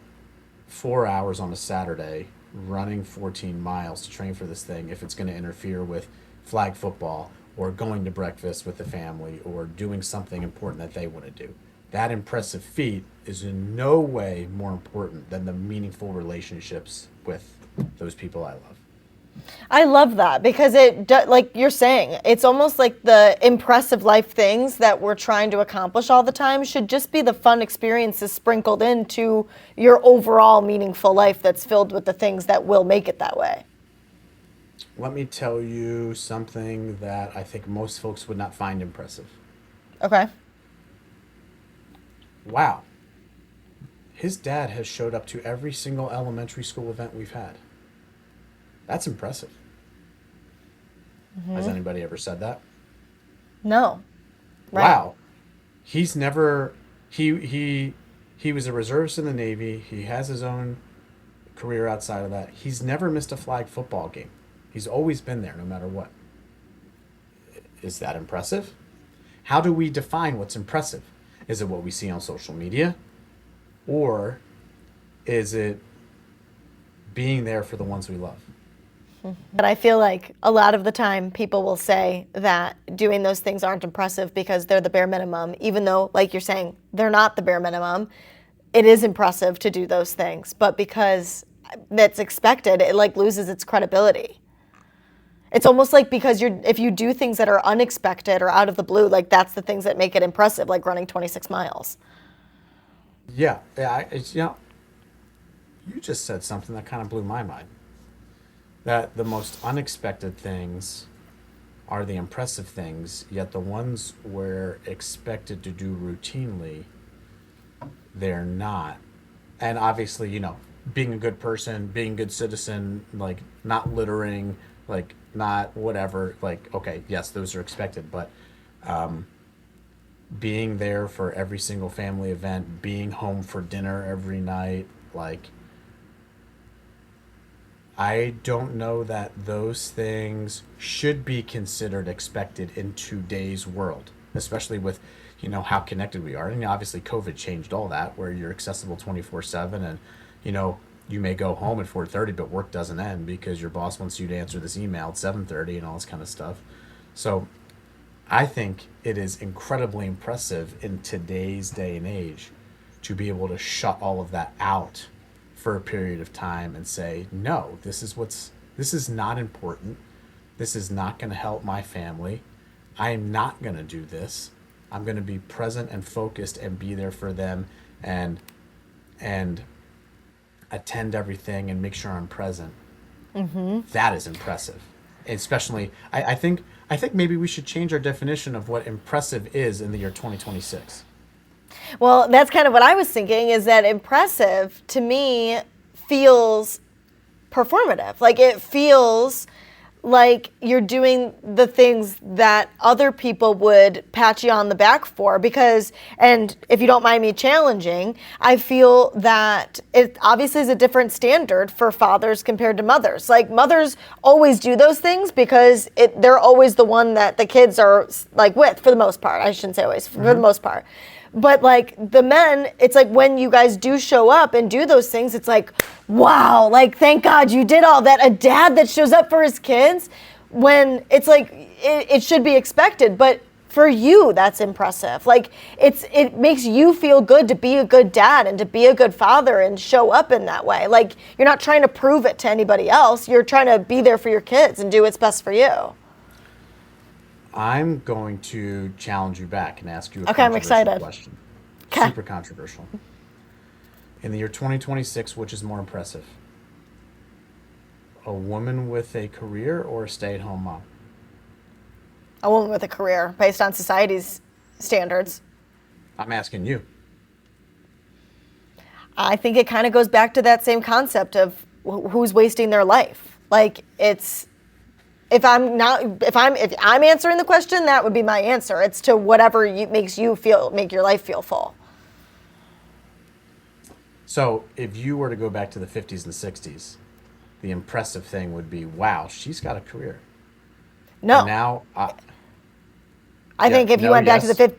4 hours on a Saturday running 14 miles to train for this thing if it's going to interfere with flag football or going to breakfast with the family or doing something important that they want to do. That impressive feat is in no way more important than the meaningful relationships with those people I love. I love that, because like you're saying, it's almost like the impressive life things that we're trying to accomplish all the time should just be the fun experiences sprinkled into your overall meaningful life that's filled with the things that will make it that way. Let me tell you something that I think most folks would not find impressive. Okay. Wow. His dad has showed up to every single elementary school event we've had. That's impressive. Has anybody ever said that? No. Right. Wow. He's never he was a reservist in the Navy. He has his own career outside of that. He's never missed a flag football game. He's always been there no matter what. Is that impressive? How do we define what's impressive? Is it what we see on social media? Or is it being there for the ones we love? But I feel like a lot of the time people will say that doing those things aren't impressive because they're the bare minimum, even though, like you're saying, they're not the bare minimum. It is impressive to do those things, but because that's expected, it like loses its credibility. It's almost like because if you do things that are unexpected or out of the blue, like that's the things that make it impressive, like running 26 miles. Yeah, you just said something that kind of blew my mind. That the most unexpected things are the impressive things, yet the ones we're expected to do routinely, they're not. And obviously, being a good person, being a good citizen, like not littering, like not whatever, like, okay, yes, those are expected, but being there for every single family event, being home for dinner every night, like, I don't know that those things should be considered expected in today's world, especially with, how connected we are. And obviously COVID changed all that, where you're accessible 24/7, and, you may go home at 4:30, but work doesn't end because your boss wants you to answer this email at 7:30 and all this kind of stuff. So I think it is incredibly impressive in today's day and age to be able to shut all of that out for a period of time and say, no, this is not important. This is not going to help my family. I am not going to do this. I'm going to be present and focused and be there for them and attend everything and make sure I'm present. That is impressive. Especially, I think maybe we should change our definition of what impressive is in the year 2026. Well, that's kind of what I was thinking, is that impressive to me feels performative. Like it feels like you're doing the things that other people would pat you on the back for, because, and if you don't mind me challenging, I feel that it obviously is a different standard for fathers compared to mothers. Like mothers always do those things because they're always the one that the kids are like with, for the most part. I shouldn't say always, for the most part. But like the men, it's like when you guys do show up and do those things, it's like, wow, like thank God you did all that. A dad that shows up for his kids, when it's like it should be expected, but for you that's impressive. Like it makes you feel good to be a good dad and to be a good father and show up in that way. Like you're not trying to prove it to anybody else. You're trying to be there for your kids and do what's best for you. I'm going to challenge you back and ask you a Okay, I'm excited. question. Okay. Super controversial. In the year 2026, which is more impressive? A woman with a career or a stay-at-home mom? A woman with a career based on society's standards. I'm asking you. I think it kind of goes back to that same concept of who's wasting their life? Like, it's, if I'm answering the question, that would be my answer. It's to whatever makes you feel, make your life feel full. So if you were to go back to the 50s and 60s, the impressive thing would be, wow, she's got a career. And No, now, I yeah, think if you no, went back to yes.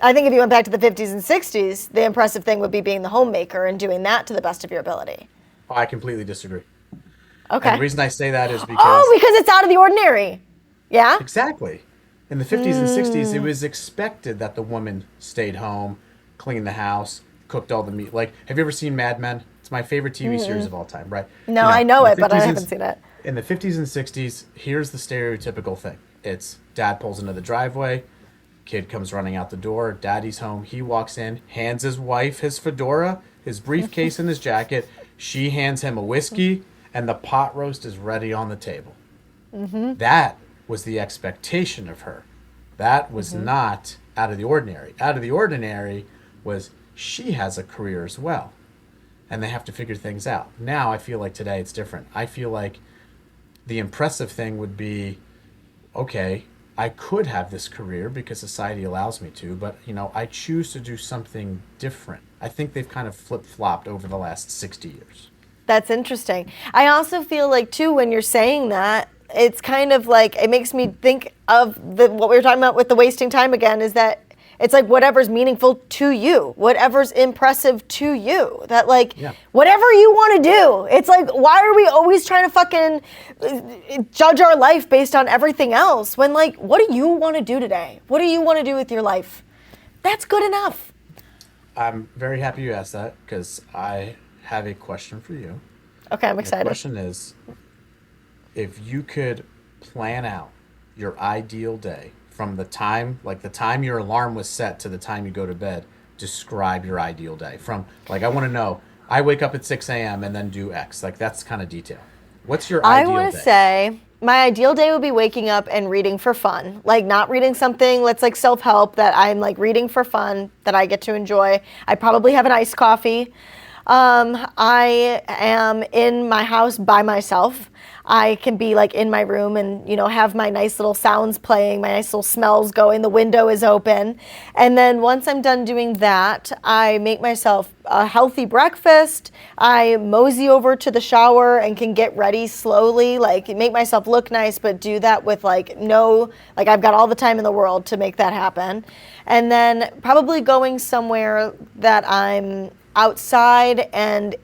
I think if you went back to the 50s and 60s, the impressive thing would be being the homemaker and doing that to the best of your ability. Oh, I completely disagree. And the Okay. reason I say that is Oh, because, because it's out of the ordinary. Yeah? exactly, in the 50s and 60s, it was expected that the woman stayed home, cleaned the house, cooked all the meat. Like, have you ever seen Mad Men? It's my favorite TV series of all time, right? No, I know In the it, but I 50s haven't seen it. in the 50s and 60s, here's the stereotypical thing. It's dad pulls into the driveway, kid comes running out the door, daddy's home, he walks in, hands his wife his fedora, his briefcase and his jacket, she hands him a whiskey, and the pot roast is ready on the table. That was the expectation of her. That was not out of the ordinary. Out of the ordinary was she has a career as well, and they have to figure things out. Now I feel like today it's different. I feel like the impressive thing would be, okay, I could have this career because society allows me to, but I choose to do something different. I think they've kind of flip-flopped over the last 60 years. That's interesting. I also feel like, too, when you're saying that, it's kind of like, it makes me think of what we were talking about with the wasting time again, is that it's like whatever's meaningful to you, whatever's impressive to you, that like, Yeah. whatever you want to do. It's like, why are we always trying to fucking judge our life based on everything else when, like, what do you want to do today? What do you want to do with your life? That's good enough. I'm very happy you asked that because I have a question for you. Okay, I'm The excited. question is, if you could plan out your ideal day from the time your alarm was set to the time you go to bed, describe your ideal day. From, like, I want to know, I wake up at 6 a.m. and then do X. Like, that's kind of detail. What's your I ideal want to day? say my ideal day would be waking up and reading for fun. Like, not reading something that's like self-help, that I'm like reading for fun, that I get to enjoy. I probably have an iced coffee. I am in my house by myself. I can be like in my room and, have my nice little sounds playing, my nice little smells going, the window is open. And then once I'm done doing that, I make myself a healthy breakfast. I mosey over to the shower and can get ready slowly, like make myself look nice, but do that with like I've got all the time in the world to make that happen. And then probably going somewhere that I'm outside and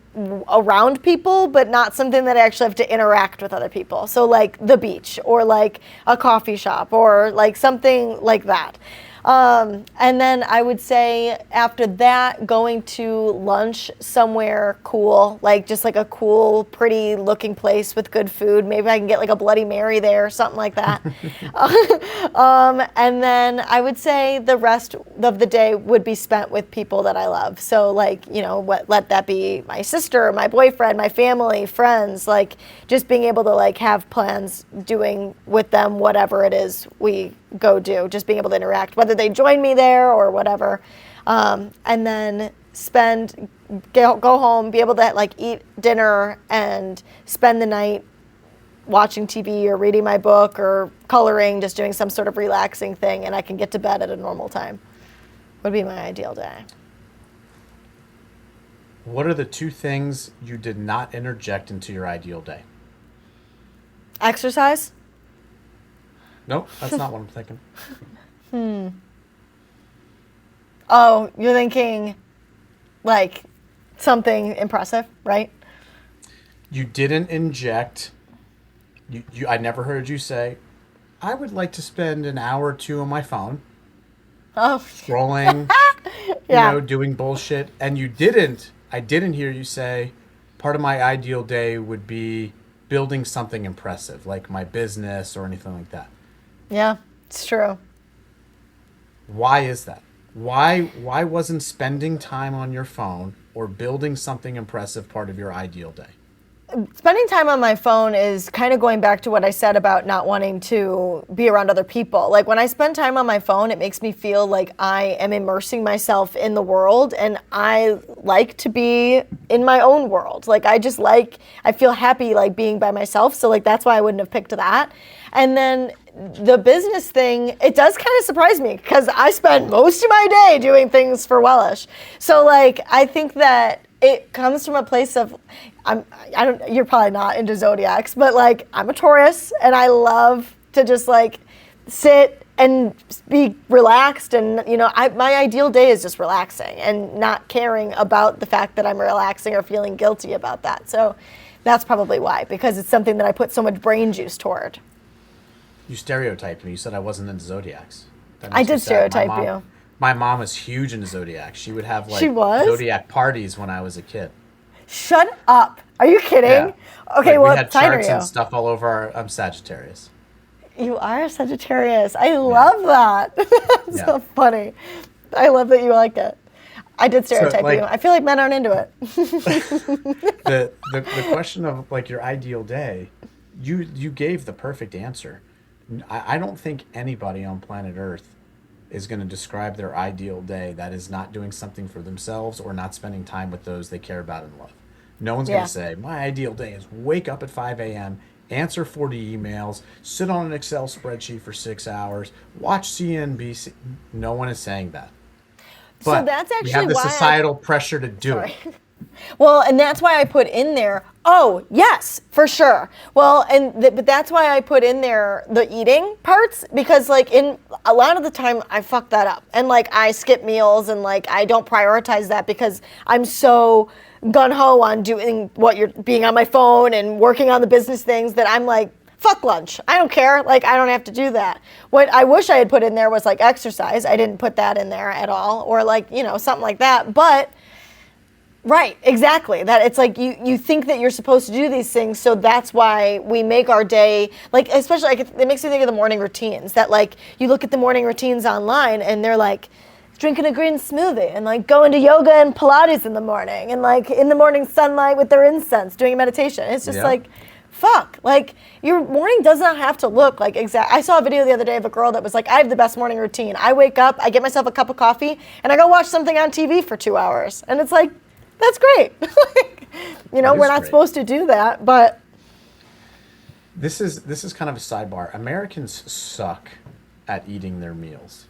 around people, but not something that I actually have to interact with other people. So like the beach or like a coffee shop or like something like that. And then I would say after that, going to lunch somewhere cool, like just like a cool, pretty looking place with good food. Maybe I can get like a Bloody Mary there or something like that. And then I would say the rest of the day would be spent with people that I love. So like, let that be my sister, my boyfriend, my family, friends, like just being able to like have plans doing with them whatever it is we go do, just being able to interact, whether they join me there or whatever. And then go home, be able to like eat dinner and spend the night watching TV or reading my book or coloring, just doing some sort of relaxing thing, and I can get to bed at a normal time. Would be my ideal day. What are the two things you did not interject into your ideal day? Exercise? Nope, that's not what I'm thinking. Oh, you're thinking like something impressive, right? You didn't inject. I never heard you say, I would like to spend an hour or two on my phone, Oh, scrolling, yeah. doing bullshit. And I didn't hear you say, part of my ideal day would be building something impressive, like my business or anything like that. Yeah, it's true. Why is that? Why wasn't spending time on your phone or building something impressive part of your ideal day? spending time on my phone is kind of going back to what I said about not wanting to be around other people. Like when I spend time on my phone, it makes me feel like I am immersing myself in the world, and I like to be in my own world. Like I feel happy like being by myself. So like that's why I wouldn't have picked that. And then the business thing, it does kind of surprise me because I spend most of my day doing things for Wellish. So like I think that it comes from a place of, you're probably not into zodiacs, but like I'm a Taurus and I love to just like sit and be relaxed. And my ideal day is just relaxing and not caring about the fact that I'm relaxing or feeling guilty about that. So that's probably why, because it's something that I put so much brain juice toward. You stereotyped me. You said I wasn't into zodiacs. I did stereotype you. My mom was huge into zodiacs. She would have like She was? zodiac parties when I was a kid. Shut up. Are you kidding? Yeah. Okay, Like, what we had sign are charts you? and stuff all over. I'm Sagittarius. You are a Sagittarius. I love that. That's so funny. I love that you like it. I did stereotype like- you. I feel like men aren't into it. The question of like your ideal day, you gave the perfect answer. I don't think anybody on planet Earth is going to describe their ideal day that is not doing something for themselves or not spending time with those they care about and love. No one's going Yeah. to say, my ideal day is wake up at 5 a.m., answer 40 emails, sit on an Excel spreadsheet for 6 hours, watch CNBC. No one is saying that. But So that's we actually have the why societal pressure to do it. Well, and that's why I put in there, oh, yes, for sure. Well, but that's why I put in there the eating parts, because like in a lot of the time I fuck that up. And like I skip meals and like I don't prioritize that because I'm so gung-ho on doing being on my phone and working on the business things that I'm like, fuck lunch. I don't care. Like, I don't have to do that. What I wish I had put in there was like exercise. I didn't put that in there at all, or like, something like that. But right, exactly. That it's like you think that you're supposed to do these things, so that's why we make our day, like, especially like it makes me think of the morning routines, that like you look at the morning routines online and they're like drinking a green smoothie and like going to yoga and Pilates in the morning and like in the morning sunlight with their incense doing a meditation. It's just like, fuck, like your morning does not have to look like exact. I saw a video the other day of a girl that was like, I have the best morning routine. I wake up, I get myself a cup of coffee, and I go watch something on TV for 2 hours. And it's like, that's great. We're not supposed to do that, but This is kind of a sidebar. Americans suck at eating their meals.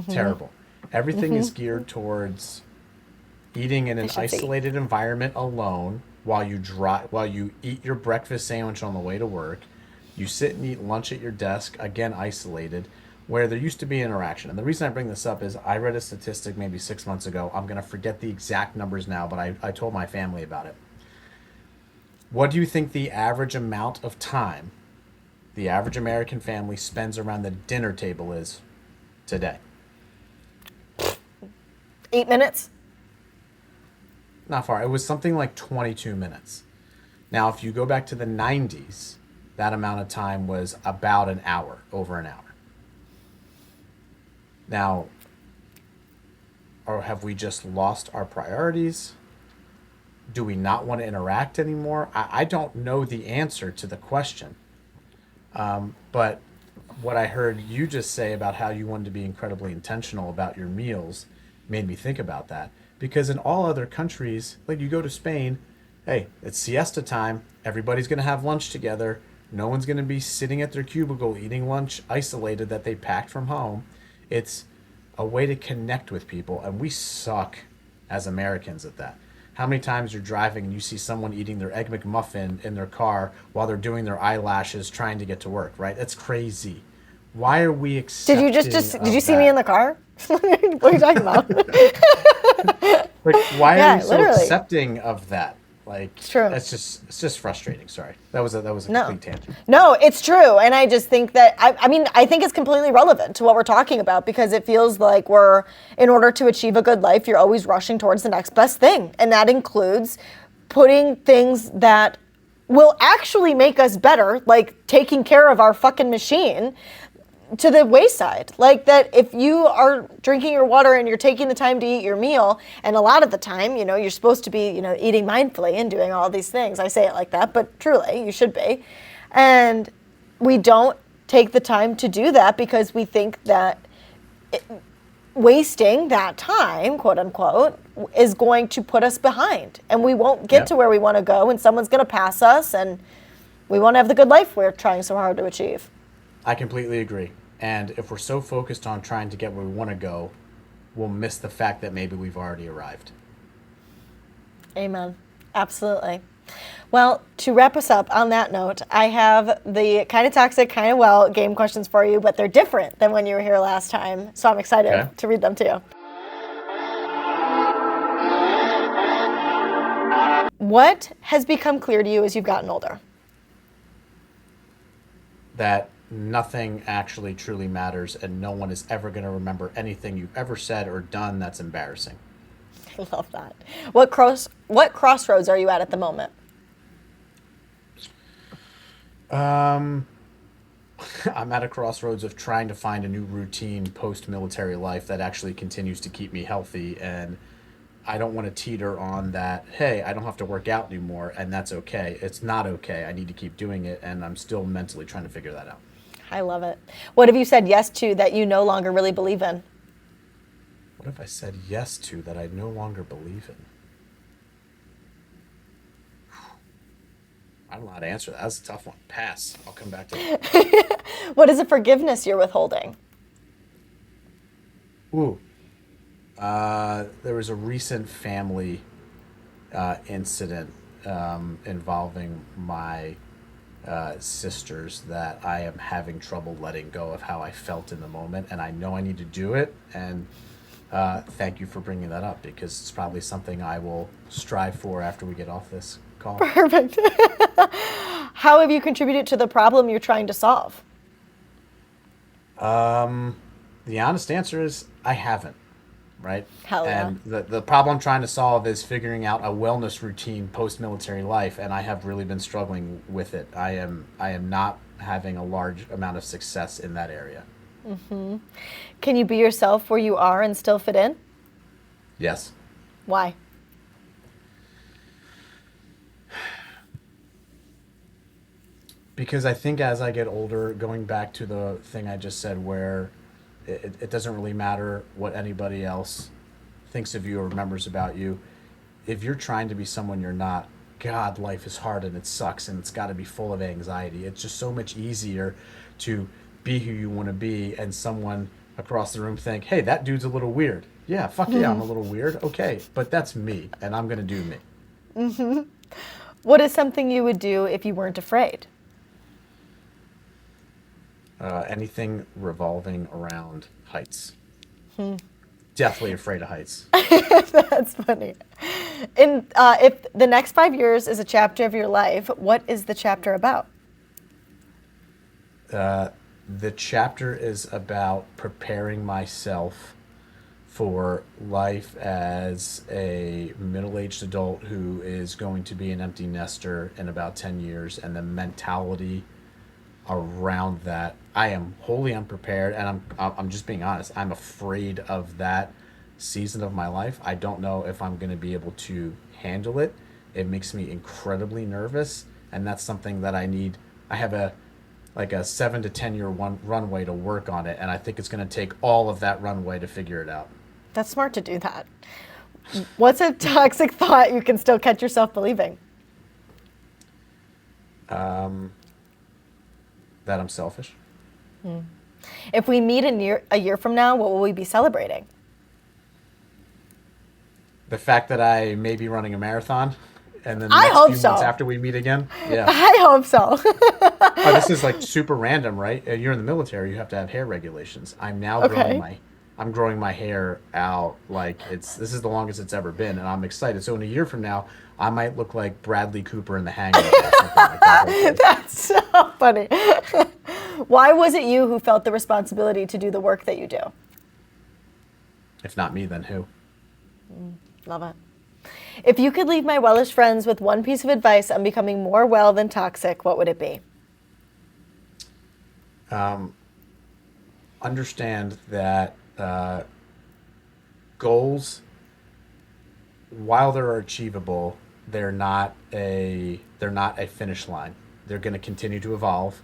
Terrible. Everything is geared towards eating in an isolated environment alone while you eat your breakfast sandwich on the way to work. You sit and eat lunch at your desk, again isolated, where there used to be interaction. And the reason I bring this up is I read a statistic maybe 6 months ago. I'm going to forget the exact numbers now, but I told my family about it. What do you think the average amount of time the average American family spends around the dinner table is today? 8 minutes. Not far. It was something like 22 minutes. Now, if you go back to the 90s, that amount of time was about an hour, over an hour. Now, or have we just lost our priorities? Do we not want to interact anymore? I don't know the answer to the question. But what I heard you just say about how you wanted to be incredibly intentional about your meals made me think about that. Because in all other countries, like you go to Spain, hey, it's siesta time. Everybody's going to have lunch together. No one's going to be sitting at their cubicle eating lunch isolated that they packed from home. It's a way to connect with people, and we suck as Americans at that. How many times you're driving and you see someone eating their Egg McMuffin in their car while they're doing their eyelashes trying to get to work, right? That's crazy. Why are we accepting Did you see me in the car? What are you talking about? Like, why are we so literally accepting of that? Like, it's true. It's just frustrating. Sorry, that was a complete tangent. No, it's true, and I just think that I think it's completely relevant to what we're talking about, because it feels like in order to achieve a good life, you're always rushing towards the next best thing, and that includes putting things that will actually make us better, like taking care of our fucking machine, to the wayside. Like that if you are drinking your water and you're taking the time to eat your meal, and a lot of the time, you're supposed to be, eating mindfully and doing all these things. I say it like that, but truly, you should be. And we don't take the time to do that because we think that wasting that time, quote unquote, is going to put us behind. And we won't get to where we want to go, and someone's going to pass us, and we won't have the good life we're trying so hard to achieve. I completely agree. And if we're so focused on trying to get where we want to go, we'll miss the fact that maybe we've already arrived. Amen. Absolutely. Well, to wrap us up on that note, I have the kind of toxic, kind of well game questions for you, but they're different than when you were here last time. So I'm excited to read them to you. What has become clear to you as you've gotten older? That nothing actually truly matters, and no one is ever going to remember anything you've ever said or done that's embarrassing. I love that. What crossroads are you at the moment? I'm at a crossroads of trying to find a new routine post-military life that actually continues to keep me healthy, and I don't want to teeter on that, hey, I don't have to work out anymore, and that's okay. It's not okay. I need to keep doing it, and I'm still mentally trying to figure that out. I love it. What have you said yes to that you no longer really believe in? What have I said yes to that I no longer believe in? I don't know how to answer that. That's a tough one. Pass. I'll come back to it. What is a forgiveness you're withholding? Ooh. There was a recent family incident involving my sisters that I am having trouble letting go of how I felt in the moment, and I know I need to do it, and thank you for bringing that up, because it's probably something I will strive for after we get off this call. Perfect. How have you contributed to the problem you're trying to solve? The honest answer is I haven't, right? Hell yeah. And the problem I'm trying to solve is figuring out a wellness routine post-military life, and I have really been struggling with it. I am not having a large amount of success in that area. Mm-hmm. Can you be yourself where you are and still fit in? Yes. Why? Because I think as I get older, going back to the thing I just said, where it doesn't really matter what anybody else thinks of you or remembers about you. If you're trying to be someone you're not, God, life is hard and it sucks and it's got to be full of anxiety. It's just so much easier to be who you want to be, and someone across the room think, hey, that dude's a little weird. Yeah, fuck yeah, I'm a little weird. Okay, but that's me, and I'm going to do me. Mm-hmm. What is something you would do if you weren't afraid? Anything revolving around heights. Definitely afraid of heights. That's funny. If the next 5 years is a chapter of your life, what is the chapter about? The chapter is about preparing myself for life as a middle-aged adult who is going to be an empty nester in about 10 years, and the mentality around that. I am wholly unprepared, and I'm just being honest. I'm afraid of that season of my life. I don't know if I'm going to be able to handle it. It makes me incredibly nervous, and that's something that I need. I have a 7 to 10 year runway to work on it, and I think it's going to take all of that runway to figure it out. That's smart to do that. What's a toxic thought you can still catch yourself believing? That I'm selfish. If we meet a year from now, what will we be celebrating? The fact that I may be running a marathon, and then I next hope few so. months after we meet again. Yeah. I hope so. Oh, this is like super random, right? You're in the military, you have to have hair regulations. I'm now growing my hair out like this is the longest it's ever been, and I'm excited. So in a year from now, I might look like Bradley Cooper in The Hangover or something like that. That's so funny. Why was it you who felt the responsibility to do the work that you do? If not me, then who? Love it. If you could leave my Wellish friends with one piece of advice on becoming more well than toxic, what would it be? understand that goals, while they're achievable, they're not a finish line. They're going to continue to evolve.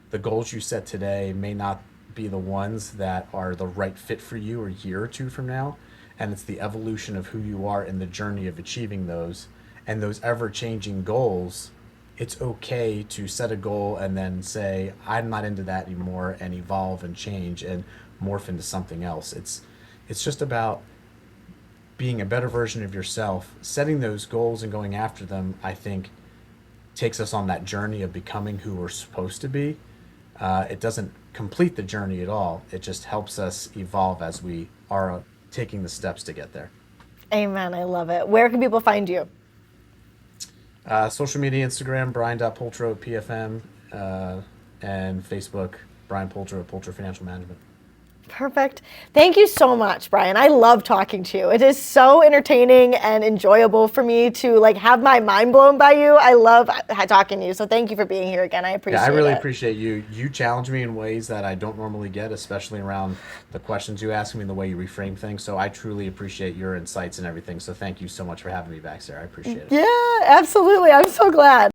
The goals you set today may not be the ones that are the right fit for you a year or two from now, and it's the evolution of who you are in the journey of achieving those. And those ever changing goals, it's okay to set a goal and then say I'm not into that anymore, and evolve and change and morph into something else. It's just about being a better version of yourself. Setting those goals and going after them, I think, takes us on that journey of becoming who we're supposed to be. It doesn't complete the journey at all. It just helps us evolve as we are taking the steps to get there. Amen. I love it. Where can people find you? Social media, Instagram, Brian.Pultro, PFM, and Facebook, Brian Pultro, Pultro Financial Management. Perfect. Thank you so much, Brian. I love talking to you. It is so entertaining and enjoyable for me to like have my mind blown by you. I love talking to you. So thank you for being here again. I Yeah, I appreciate really it. appreciate you. You challenge me in ways that I don't normally get, especially around the questions you ask me and the way you reframe things. So I truly appreciate your insights and everything. So thank you so much for having me back, Sarah. I appreciate it. Yeah, absolutely. I'm so glad.